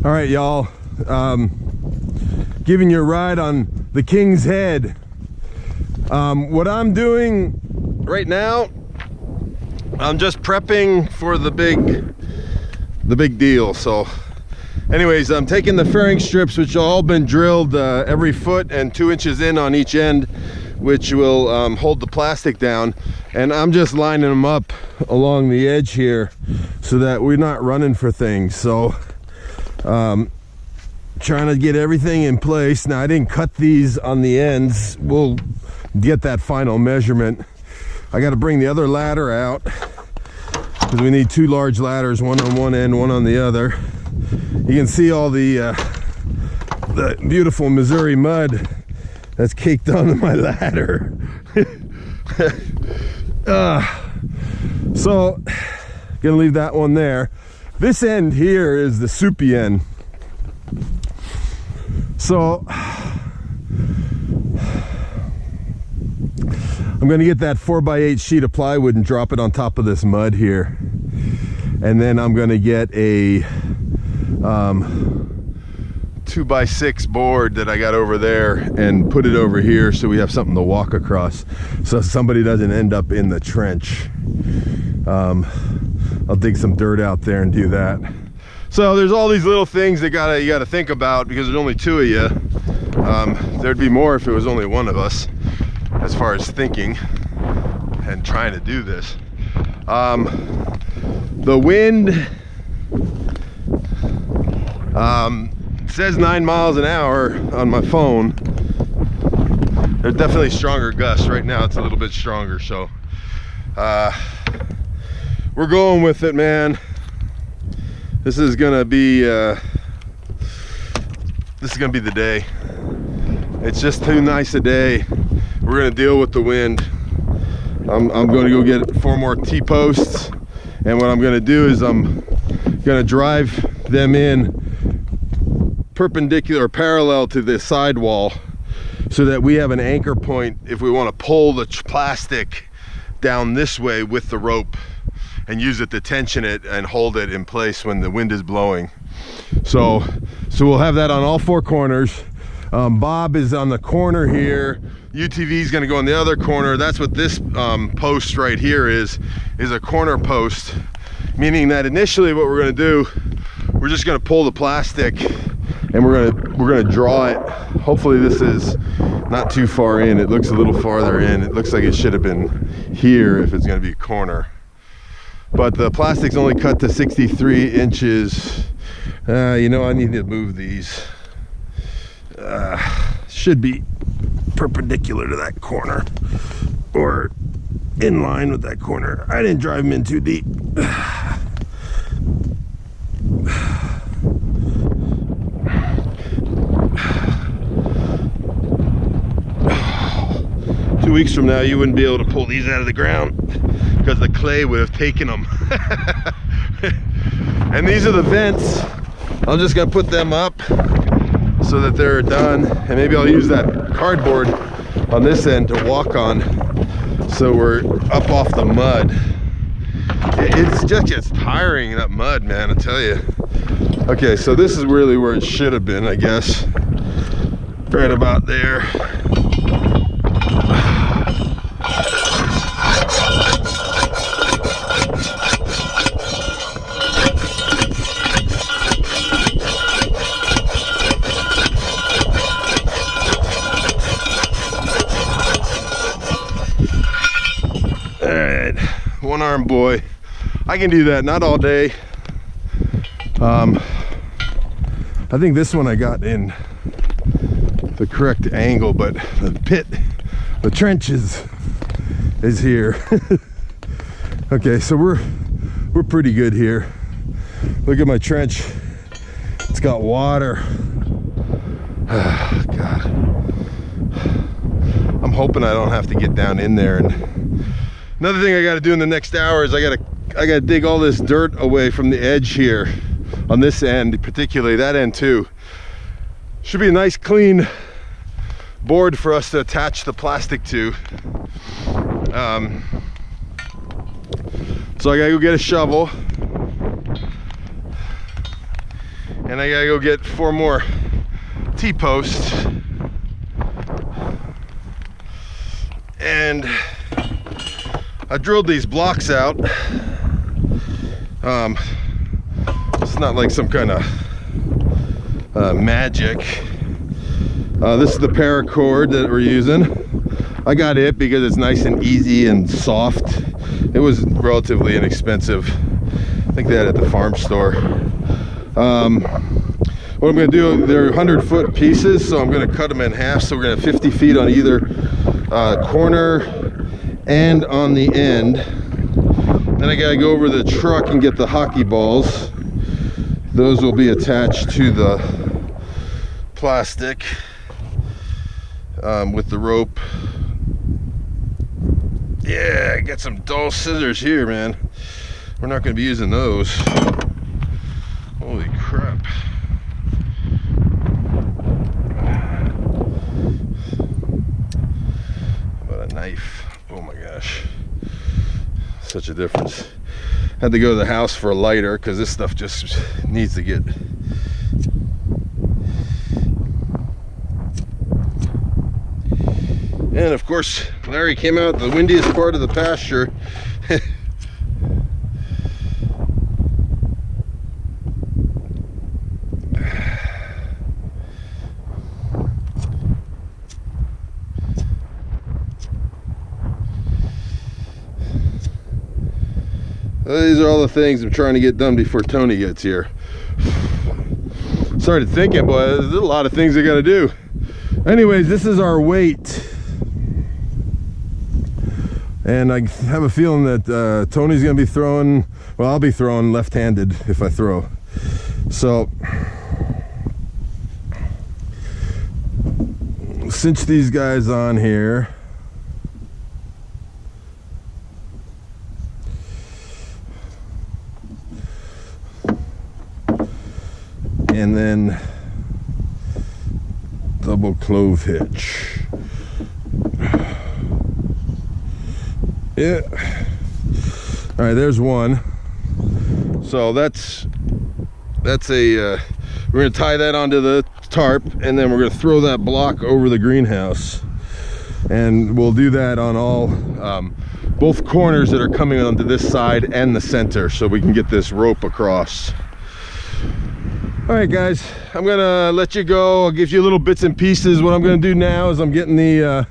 All right, y'all. Giving you a ride on the King's Head. What I'm doing right now, I'm just prepping for the big deal. So anyways, I'm taking the fairing strips, which have all been drilled every foot and 2 inches in on each end, which will hold the plastic down, and I'm just lining them up along the edge here so that we're not running for things. So trying to get everything in place. Now, I didn't cut these on the ends. We'll get that final measurement. I got to bring the other ladder out because we need 2 large ladders, one on one end, one on the other. You can see all the beautiful Missouri mud that's caked onto my ladder. So gonna leave that one there. This end here is the soupy end. So I'm gonna get that 4x8 sheet of plywood and drop it on top of this mud here, and then I'm gonna get a 2x6 board that I got over there and put it over here so we have something to walk across, so somebody doesn't end up in the trench. I'll dig some dirt out there and do that. So there's all these little things that you gotta think about, because there's only 2 of you. There'd be more if it was only one of us, as far as thinking and trying to do this. The wind says 9 miles an hour on my phone. There's definitely stronger gusts. Right now it's a little bit stronger, so we're going with it, man. This is gonna be the day. It's just too nice a day. We're gonna deal with the wind. I'm gonna go get 4 more T-posts, and what I'm gonna do is I'm gonna drive them in perpendicular or parallel to the sidewall, so that we have an anchor point if we want to pull the plastic down this way with the rope and use it to tension it and hold it in place when the wind is blowing. So we'll have that on all 4 corners. Bob is on the corner here. UTV is going to go on the other corner. That's what this post right here is a corner post, meaning that initially what we're going to do, we're just going to pull the plastic and we're going to draw it. Hopefully this is not too far in. It looks a little farther in. It looks like it should have been here if it's going to be a corner. But the plastic's only cut to 63 inches. You know, I need to move these. Should be perpendicular to that corner or in line with that corner. I didn't drive them in too deep. 2 weeks from now, you wouldn't be able to pull these out of the ground because the clay would have taken them. And these are the vents. I'm just gonna put them up so that they're done, and maybe I'll use that cardboard on this end to walk on, so we're up off the mud. It just gets tiring, that mud, man, I tell you. Okay, so this is really where it should have been, I guess. Right about there. One arm boy. I can do that, not all day. I think this one I got in the correct angle, but the trench is here. Okay, so we're pretty good here. Look at my trench. It's got water. Oh, God. I'm hoping I don't have to get down in there. And another thing I got to do in the next hour is I got to dig all this dirt away from the edge here on this end, particularly that end too. Should be a nice clean board for us to attach the plastic to. So I gotta go get a shovel And I gotta go get 4 more T-posts. And I drilled these blocks out. It's not like some kind of magic. This is the paracord that we're using. I got it because it's nice and easy and soft. It was relatively inexpensive. I think they had it at the farm store. What I'm going to do, they're 100-foot pieces, so I'm going to cut them in half. So we're going to have 50 feet on either corner and on the end. Then I got to go over the truck and get the hockey balls. Those will be attached to the plastic with the rope. Yeah, get some dull scissors here, man. We're not going to be using those. Holy crap. About a knife. Oh my gosh. Such a difference. Had to go to the house for a lighter because this stuff just needs to get... And of course, Larry came out the windiest part of the pasture. These are all the things I'm trying to get done before Tony gets here. Started thinking, boy, there's a lot of things I gotta do. Anyways, this is our weight. And I have a feeling that Tony's gonna be throwing, well, I'll be throwing left-handed if I throw. So, cinch these guys on here. And then double clove hitch. Yeah. All right, there's one. So that's a we're gonna tie that onto the tarp, and then we're gonna throw that block over the greenhouse, and we'll do that on all both corners that are coming onto this side and the center, so we can get this rope across. All right, guys, I'm gonna let you go. I'll give you little bits and pieces. What I'm gonna do now is I'm getting the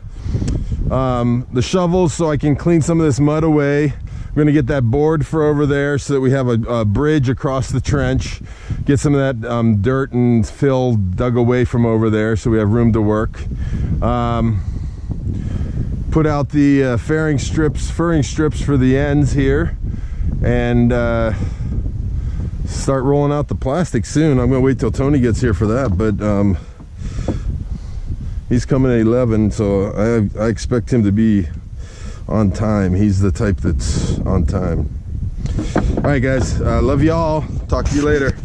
shovels so I can clean some of this mud away. I'm gonna get that board for over there so that we have a bridge across the trench. Get some of that dirt and fill dug away from over there so we have room to work. Put out the furring strips for the ends here, and start rolling out the plastic soon. I'm gonna wait till Tony gets here for that, but he's coming at 11, so I expect him to be on time. He's the type that's on time. All right, guys, love y'all. Talk to you later.